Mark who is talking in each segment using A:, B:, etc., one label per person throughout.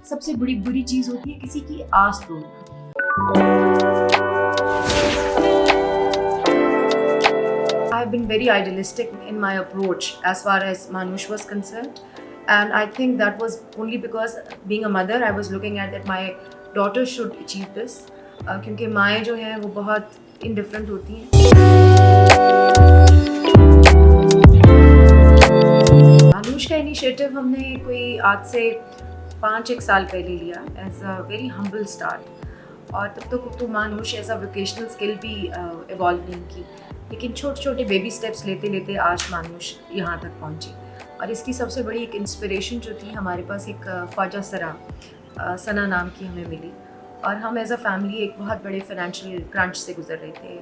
A: سب سے بڑی بری چیز ہوتی ہے کسی کی آس توڑنا. I have been very idealistic in my approach as far as Manush was concerned, and I think that was only because being a mother I was looking at that my daughter should achieve this, کیونکہ مائیں جو ہیں وہ بہت indifferent ہوتی ہیں. مانوش کا initiative ہم نے کوئی آج سے 5-1 سال پہلے لیا as a very humble start, اور تب تک تو مانوش ایز اے ووکیشنل اسکل بھی ایوالو نہیں کی, لیکن چھوٹے چھوٹے بیبی اسٹیپس لیتے لیتے آج مانوش یہاں تک پہنچی. اور اس کی سب سے بڑی ایک انسپریشن جو تھی ہمارے پاس ایک خواجہ سرا ثنا نام کی ہمیں ملی, اور ہم ایز اے فیملی ایک بہت بڑے فائنینشیل کرنچ سے گزر رہے تھے.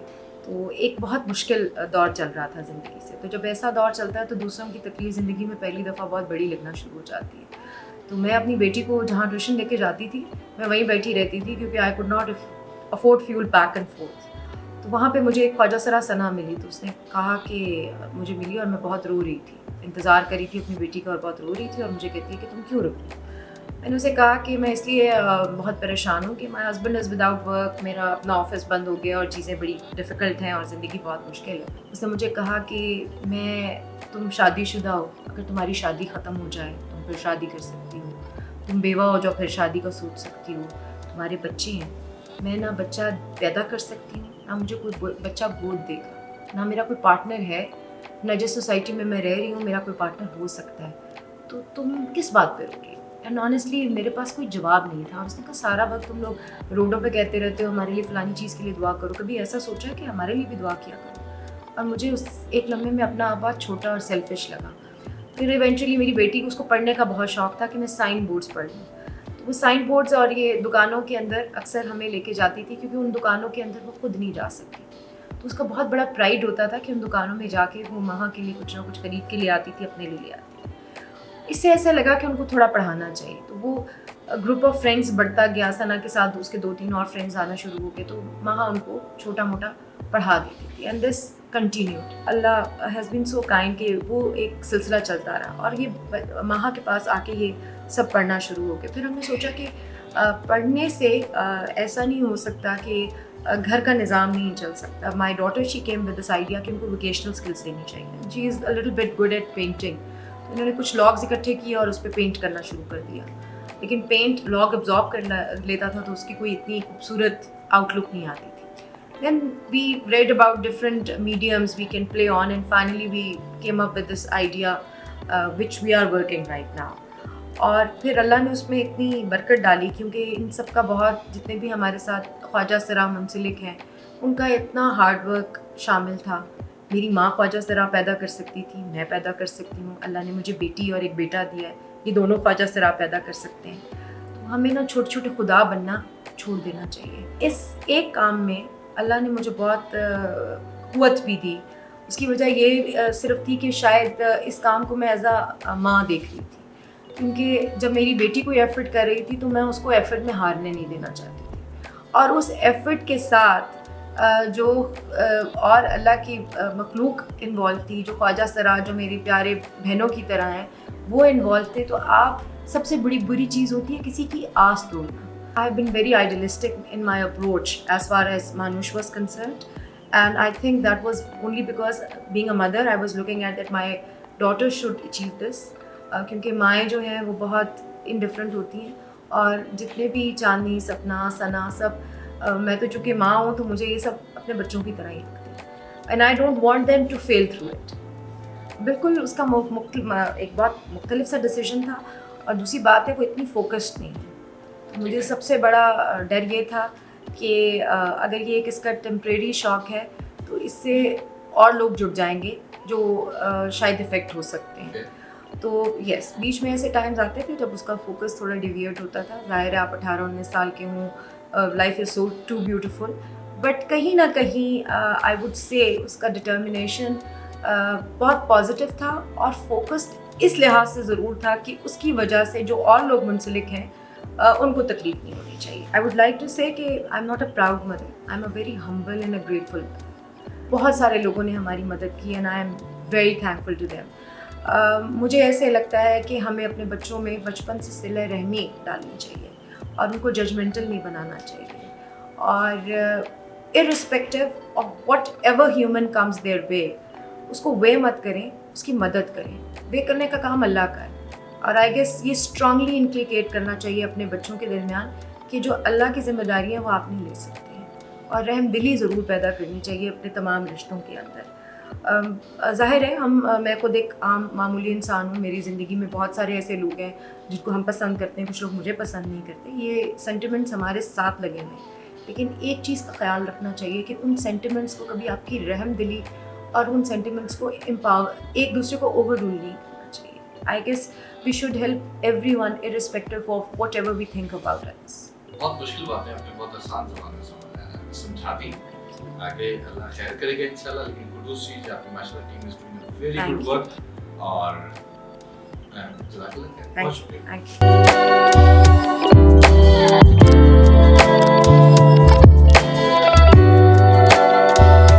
A: تو ایک بہت مشکل دور چل رہا تھا زندگی سے. تو جب ایسا دور چلتا ہے تو دوسروں کی تکلیف زندگی میں پہلی دفعہ بہت بڑی لگنا شروع ہو جاتی ہے. تو میں اپنی بیٹی کو جہاں ٹیوشن لے کے جاتی تھی میں وہیں بیٹھی رہتی تھی, کیونکہ I could not afford fuel back and forth. تو وہاں پہ مجھے ایک خواجہ سرا ثنا ملی, تو اس نے کہا کہ مجھے ملی اور میں بہت رو رہی تھی, انتظار کری تھی اپنی بیٹی کا اور بہت رو رہی تھی, اور مجھے کہتی ہے کہ تم کیوں رو رہی ہو. میں نے اسے کہا کہ میں اس لیے بہت پریشان ہوں کہ my husband is without work, میرا اپنا آفس بند ہو گیا اور چیزیں بڑی ڈیفیکلٹ ہیں اور زندگی بہت مشکل ہے. اس نے مجھے کہا کہ تم شادی شدہ ہو, اگر تمہاری شادی ختم ہو جائے تم پھر شادی کر سکتی ہو, تم بیوہ ہو جاؤ پھر شادی کا سوچ سکتی ہو, تمہارے بچے ہیں, میں نہ بچہ پیدا کر سکتی ہوں نہ مجھے کوئی بچہ گود دے گا, نہ میرا کوئی پارٹنر ہے, نہ جس سوسائٹی میں رہ رہی ہوں میرا کوئی پارٹنر ہو سکتا ہے, تو تم کس بات پہ روگی. اینڈ آنیسٹلی میرے پاس کوئی جواب نہیں تھا. اور اس نے کہا سارا وقت تم لوگ روڈوں پہ کہتے رہتے ہو ہمارے لیے فلانی چیز کے لیے دعا کرو, کبھی ایسا سوچا کہ ہمارے لیے بھی دعا کیا کرو. اور مجھے اس ایک لمحے میں اپنا بہت چھوٹا اور سیلفش لگا. پھر ایونچولی میری بیٹی کو اس کو پڑھنے کا بہت شوق تھا کہ میں سائن بورڈس پڑھ لوں. تو وہ سائن بورڈز اور یہ دکانوں کے اندر اکثر ہمیں لے کے جاتی تھی, کیونکہ ان دکانوں کے اندر وہ خود نہیں جا سکتی. تو اس کا بہت بڑا پرائڈ ہوتا تھا کہ ان دکانوں میں جا کے وہ وہاں کے لیے کچھ نہ کچھ خرید کے لے آتی تھی, اپنے لیے لے آتی تھی. اس سے ایسا لگا کہ ان کو تھوڑا پڑھانا چاہیے. تو وہ گروپ آف فرینڈس بڑھتا گیا, ثنا کے ساتھ اس کے 2-3 اور فرینڈس آنا شروع ہو گئے, تو وہاں ان کو چھوٹا موٹا پڑھا دیتی تھی. And this continued. Allah has been so kind کہ وہ ایک سلسلہ چلتا رہا, اور یہ ماہا کے پاس آ کے یہ سب پڑھنا شروع ہو گئے. پھر ہم نے سوچا کہ پڑھنے سے ایسا نہیں ہو سکتا کہ گھر کا نظام نہیں چل سکتا. My daughter she came with this idea کہ ان کو ووکیشنل اسکلس دینی چاہیے. She is a little bit good at painting. تو انہوں نے کچھ لاگز اکٹھے کیے اور اس پہ پینٹ کرنا شروع کر دیا. لیکن پینٹ لاگ ابزارب کر لیتا تھا, تو اس کی کوئی اتنی خوبصورت آؤٹ لک نہیں آتی تھی. Then we read about different mediums we can play on, and finally we came up with this idea which we are working right now. اور پھر اللہ نے اس میں اتنی برکت ڈالی, کیونکہ ان سب کا بہت جتنے بھی ہمارے ساتھ خواجہ سرا منسلک ہیں ان کا اتنا ہارڈ ورک شامل تھا. میری ماں خواجہ سرا پیدا کر سکتی تھی, میں پیدا کر سکتی ہوں, اللہ نے مجھے بیٹی اور ایک بیٹا دیا ہے, یہ دونوں خواجہ سرا پیدا کر سکتے ہیں. تو ہمیں نا چھوٹے چھوٹے خدا بننا چھوڑ دینا چاہیے. اس ایک کام میں اللہ نے مجھے بہت قوت بھی دی. اس کی وجہ یہ صرف تھی کہ شاید اس کام کو میں ایز اے ماں دیکھ رہی تھی, کیونکہ جب میری بیٹی کوئی ایفرٹ کر رہی تھی تو میں اس کو ایفرٹ میں ہارنے نہیں دینا چاہتی تھی. اور اس ایفرٹ کے ساتھ جو اور اللہ کی مخلوق انوالو تھی, جو خواجہ سرا جو میری پیارے بہنوں کی طرح ہیں وہ انوالو تھے, تو آپ سب سے بڑی بری چیز ہوتی ہے کسی کی آس توڑنا. I have been very idealistic in my approach as far as Manush was concerned, and I think that was only because being a mother I was looking at that my daughter should achieve this, کیونکہ مائیں جو ہیں وہ بہت indifferent ہوتی ہیں, اور جتنے بھی چاندنی, سپنا, ثنا سب میں تو چونکہ ماں ہوں تو مجھے یہ سب اپنے بچوں کی طرح ہی لگتے ہیں, and I don't want them to fail through it. بالکل اس کا ایک بہت مختلف سا ڈیسیژن تھا, اور دوسری بات ہے وہ اتنی فوکسڈ نہیں ہے. مجھے سب سے بڑا ڈر یہ تھا کہ اگر یہ ایک اس کا ٹیمپریری شوق ہے تو اس سے اور لوگ جڑ جائیں گے جو شاید افیکٹ ہو سکتے ہیں. تو یس, بیچ میں ایسے ٹائمز آتے تھے جب اس کا فوکس تھوڑا ڈیویٹ ہوتا تھا. ظاہر ہے آپ 18-19 سال کے ہوں, life is so too beautiful, but کہیں نہ کہیں آئی وڈ سے اس کا ڈٹرمنیشن بہت پازیٹیو تھا, اور فوکسڈ اس لحاظ سے ضرور تھا کہ اس کی وجہ سے جو اور لوگ منسلک ہیں ان کو تکلیف نہیں ہونی چاہیے. I would like to say کہ I am not a proud mother, I am a very humble and a grateful mother. بہت سارے لوگوں نے ہماری مدد کی, and I am very thankful to them. مجھے ایسے لگتا ہے کہ ہمیں اپنے بچوں میں بچپن سے صلہ رحمی ڈالنی چاہیے اور ان کو ججمنٹل نہیں بنانا چاہیے، اور irrespective of whatever human comes their way اس کو وے مت کریں، اس کی مدد کریں. وے کرنے کا کام اللہ کا ہے، اور آئی گیس یہ اسٹرانگلی انکلیکیٹ کرنا چاہیے اپنے بچوں کے درمیان کہ جو اللہ کی ذمہ داری ہیں وہ آپ نہیں لے سکتے ہیں، اور رحم دلی ضرور پیدا کرنی چاہیے اپنے تمام رشتوں کے اندر. ظاہر ہے میں خود ایک عام معمولی انسان ہوں، میری زندگی میں بہت سارے ایسے لوگ ہیں جن کو ہم پسند کرتے ہیں، کچھ لوگ مجھے پسند نہیں کرتے، یہ سینٹیمنٹس ہمارے ساتھ لگے ہوئے ہیں. لیکن ایک چیز کا خیال رکھنا چاہیے کہ ان سینٹیمنٹس کو کبھی آپ کی رحم دلی اور ان سینٹیمنٹس کو ایک دوسرے کو اوور رول نہیں کرنا چاہیے. I guess we should help everyone irrespective of whatever we think about اس.
B: بہت مشکل بات ہے، آپ نے بہت آسان زبان میں سمجھاتی، آگے اللہ خیر کرے گا انشاءاللہ. لیکن قدوس جی آپ کی ماشاء اللہ team is doing very good work, اور جزاک اللہ خیر، بہت شکریہ.